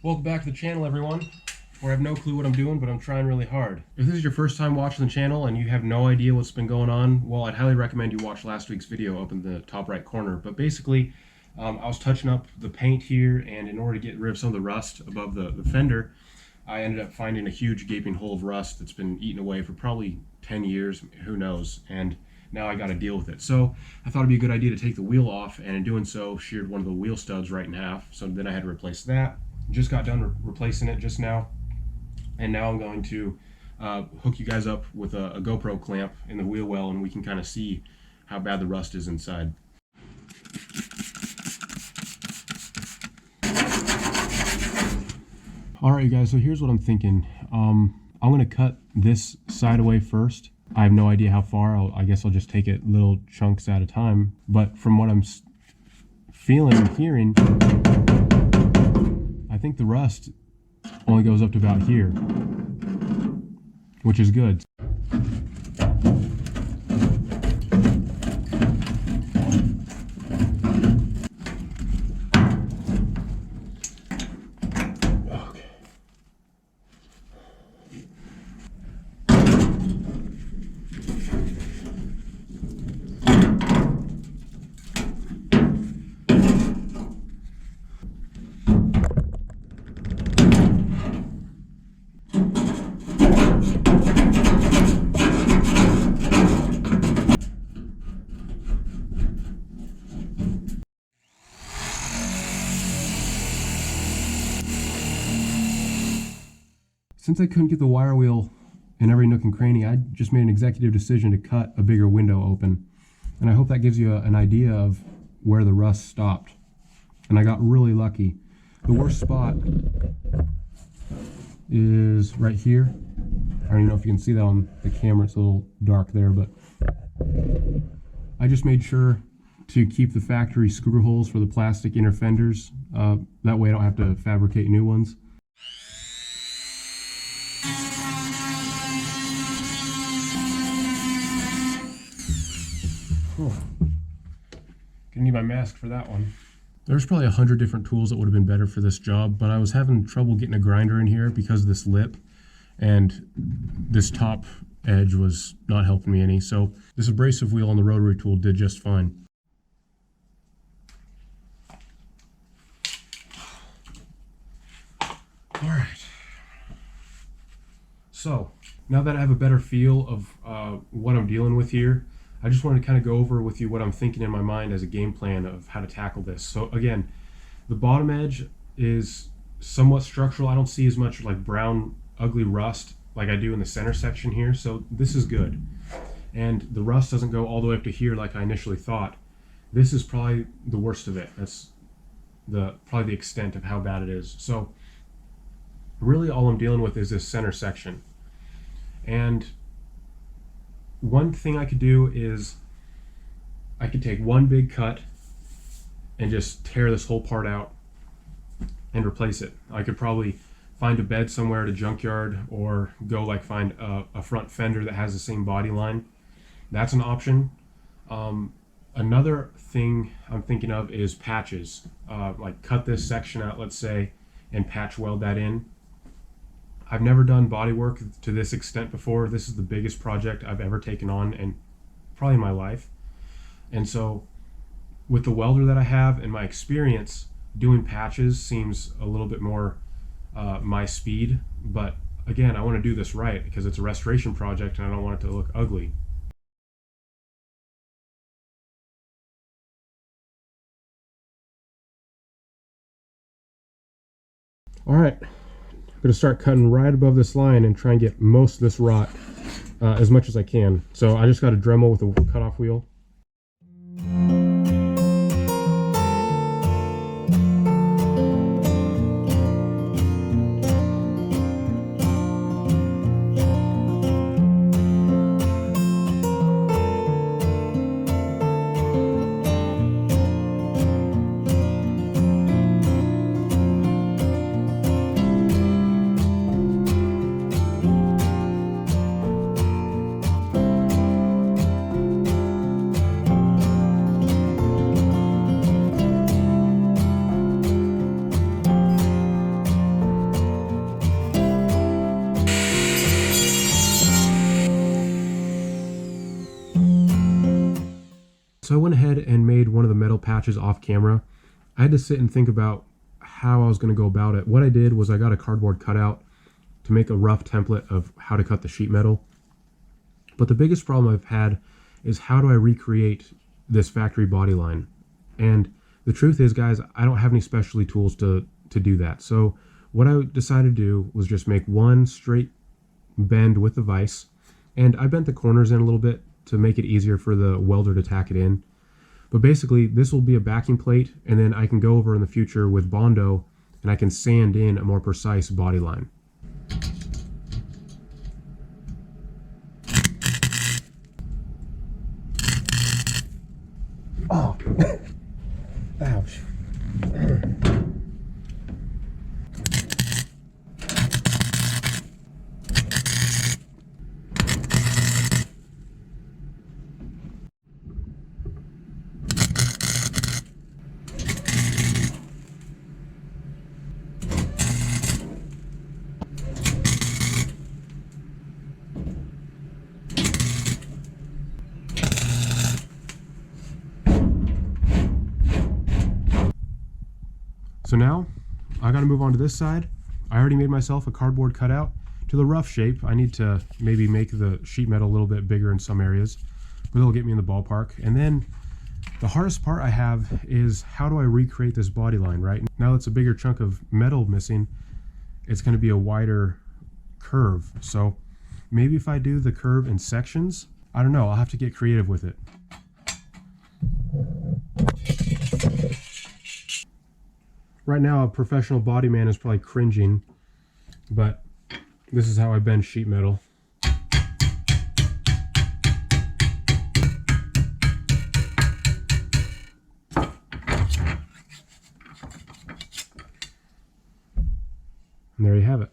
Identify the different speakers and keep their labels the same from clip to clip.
Speaker 1: Welcome back to the channel, everyone. Where I have no clue what I'm doing, but I'm trying really hard. If this is your first time watching the channel and you have no idea what's been going on, well, I'd highly recommend you watch last week's video up in the top right corner. But basically, I was touching up the paint here, and in order to get rid of some of the rust above the fender, I ended up finding a huge gaping hole of rust that's been eaten away for probably 10 years, who knows, and now I got to deal with it. So I thought it'd be a good idea to take the wheel off, and in doing so, sheared one of the wheel studs right in half. So then I had to replace that. Just got done replacing it just now, and now I'm going to hook you guys up with a GoPro clamp in the wheel well, and we can kind of see how bad the rust is inside. Alright, you guys, so here's what I'm thinking. I'm going to cut this side away first. I have no idea how far. I guess I'll just take it little chunks at a time. But from what I'm feeling and hearing, I think the rust only goes up to about here, which is good. Since I couldn't get the wire wheel in every nook and cranny, I just made an executive decision to cut a bigger window open. And I hope that gives you an idea of where the rust stopped. And I got really lucky. The worst spot is right here. I don't even know if you can see that on the camera, it's a little dark there, but I just made sure to keep the factory screw holes for the plastic inner fenders. That way I don't have to fabricate new ones. Oh, gonna need my mask for that one. There's probably 100 different tools that would have been better for this job, but I was having trouble getting a grinder in here because of this lip, and this top edge was not helping me any. So this abrasive wheel on the rotary tool did just fine. All right. So now that I have a better feel of what I'm dealing with here, I just wanted to kind of go over with you what I'm thinking in my mind as a game plan of how to tackle this. So again, the bottom edge is somewhat structural. I don't see as much like brown, ugly rust like I do in the center section here. So this is good. And the rust doesn't go all the way up to here like I initially thought. This is probably the worst of it. That's probably the extent of how bad it is. So really all I'm dealing with is this center section. And one thing I could do is I could take one big cut and just tear this whole part out and replace it. I could probably find a bed somewhere at a junkyard, or go like find a front fender that has the same body line. That's an option. Another thing I'm thinking of is patches. Like cut this section out, let's say, and patch weld that in. I've never done body work to this extent before. This is the biggest project I've ever taken on, and probably in my life. And so with the welder that I have and my experience, doing patches seems a little bit more my speed. But again, I want to do this right because it's a restoration project and I don't want it to look ugly. All right. I'm going to start cutting right above this line and try and get most of this rot as much as I can. So I just got a Dremel with a cutoff wheel. So I went ahead and made one of the metal patches off camera. I had to sit and think about how I was going to go about it. What I did was I got a cardboard cutout to make a rough template of how to cut the sheet metal. But the biggest problem I've had is how do I recreate this factory body line? And the truth is, guys, I don't have any specialty tools to do that. So what I decided to do was just make one straight bend with the vise, and I bent the corners in a little bit to make it easier for the welder to tack it in. But basically, this will be a backing plate, and then I can go over in the future with Bondo, and I can sand in a more precise body line. Oh, ouch. So now I got to move on to this side. I already made myself a cardboard cutout to the rough shape. I need to maybe make the sheet metal a little bit bigger in some areas, but it'll get me in the ballpark. And then the hardest part I have is how do I recreate this body line, right? Now that's a bigger chunk of metal missing, it's going to be a wider curve. So maybe if I do the curve in sections, I don't know, I'll have to get creative with it. Right now, a professional body man is probably cringing, but this is how I bend sheet metal. And there you have it.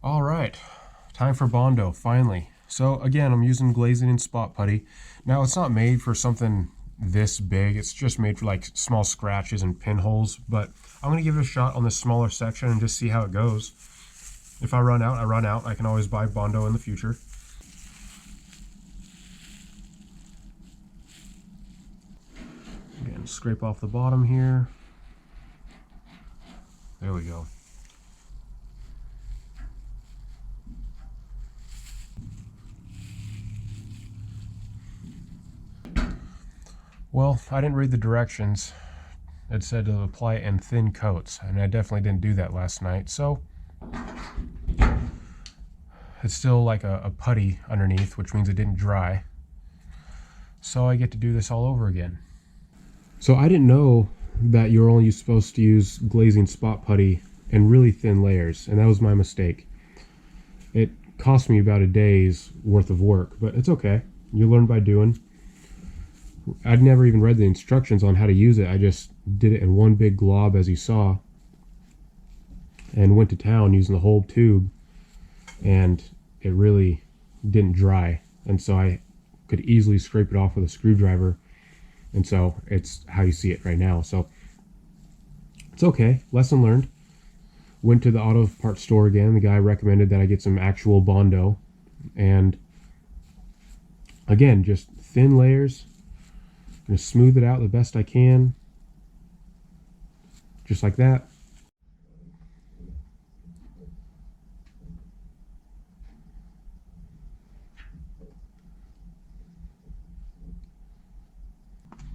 Speaker 1: All right, time for Bondo, finally. So again, I'm using glazing and spot putty. Now it's not made for something this big, it's just made for like small scratches and pinholes, but I'm gonna give it a shot on this smaller section and just see how it goes. If I run out, I run out. I can always buy Bondo in the future. Again, scrape off the bottom here. There we go. Well, I didn't read the directions. It said to apply it in thin coats, and I definitely didn't do that last night, so it's still like a putty underneath, which means it didn't dry. So I get to do this all over again. So I didn't know that you're only supposed to use glazing spot putty in really thin layers, and that was my mistake. It cost me about a day's worth of work, but it's okay. You learn by doing. I'd never even read the instructions on how to use it. I just did it in one big glob, as you saw, and went to town using the whole tube, and it really didn't dry, and so I could easily scrape it off with a screwdriver, and so it's how you see it right now. So it's okay. Lesson learned. Went to the auto parts store again. The guy recommended that I get some actual Bondo, and again, just thin layers. I'm gonna smooth it out the best I can, just like that.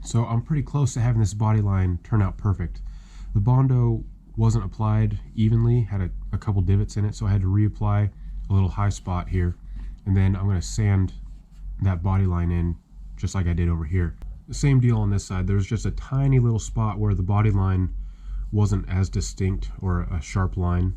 Speaker 1: So I'm pretty close to having this body line turn out perfect. The Bondo wasn't applied evenly, had a couple divots in it, so I had to reapply a little high spot here, and then I'm going to sand that body line in just like I did over here. The same deal on this side. There's just a tiny little spot where the body line wasn't as distinct or a sharp line.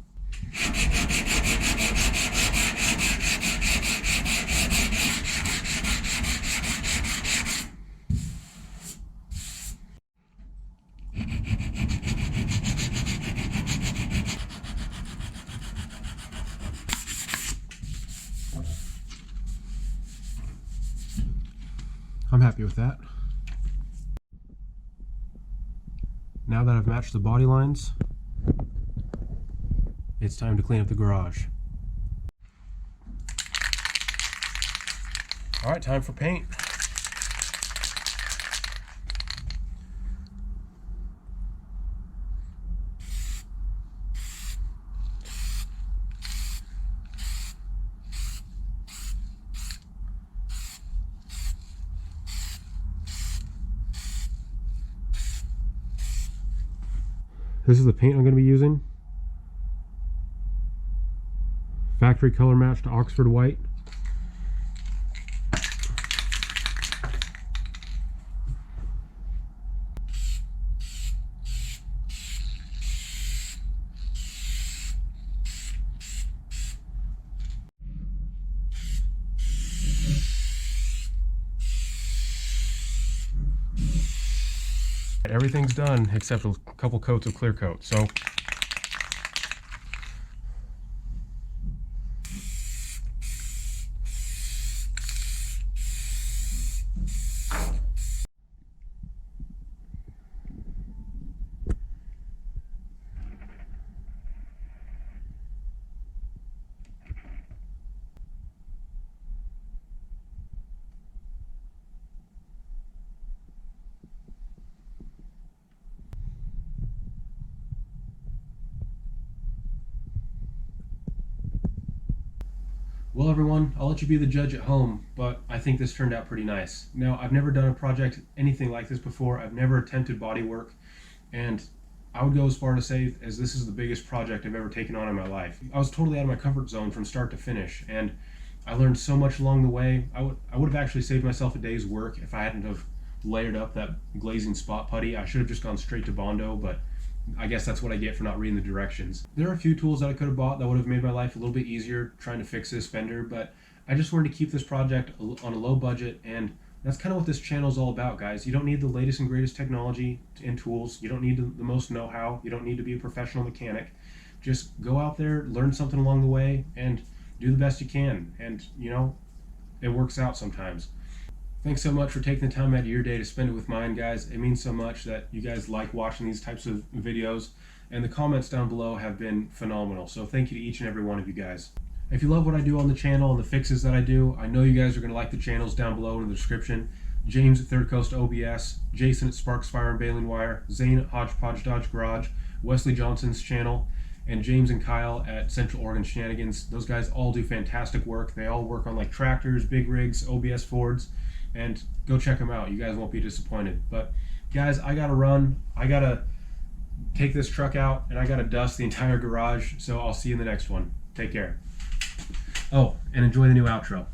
Speaker 1: I'm happy with that. Now that I've matched the body lines, it's time to clean up the garage. All right, time for paint. This is the paint I'm going to be using. Factory color matched Oxford white. Everything's done except a couple coats of clear coat. So well, everyone, I'll let you be the judge at home, but I think this turned out pretty nice. Now, I've never done a project anything like this before. I've never attempted body work, and I would go as far to say as this is the biggest project I've ever taken on in my life. I was totally out of my comfort zone from start to finish, and I learned so much along the way. I would have actually saved myself a day's work if I hadn't have layered up that glazing spot putty. I should have just gone straight to Bondo, but I guess that's what I get for not reading the directions. There are a few tools that I could have bought that would have made my life a little bit easier trying to fix this Fender, but I just wanted to keep this project on a low budget, and that's kind of what this channel is all about, guys. You don't need the latest and greatest technology and tools. You don't need the most know-how. You don't need to be a professional mechanic. Just go out there, learn something along the way, and do the best you can. And, you know, it works out sometimes. Thanks so much for taking the time out of your day to spend it with mine, guys. It means so much that you guys like watching these types of videos, and the comments down below have been phenomenal. So thank you to each and every one of you guys. If you love what I do on the channel and the fixes that I do, I know you guys are going to like the channels down below in the description. James at Third Coast OBS, Jason at Sparks Fire and Baling Wire, Zane at Hodgepodge Dodge Garage, Wesley Johnson's channel, and James and Kyle at Central Oregon Shenanigans. Those guys all do fantastic work. They all work on like tractors, big rigs, OBS Fords, and go check them out. You guys won't be disappointed. But guys, I gotta run. I gotta take this truck out, and I gotta dust the entire garage. So I'll see you in the next one. Take care. Oh, and enjoy the new outro.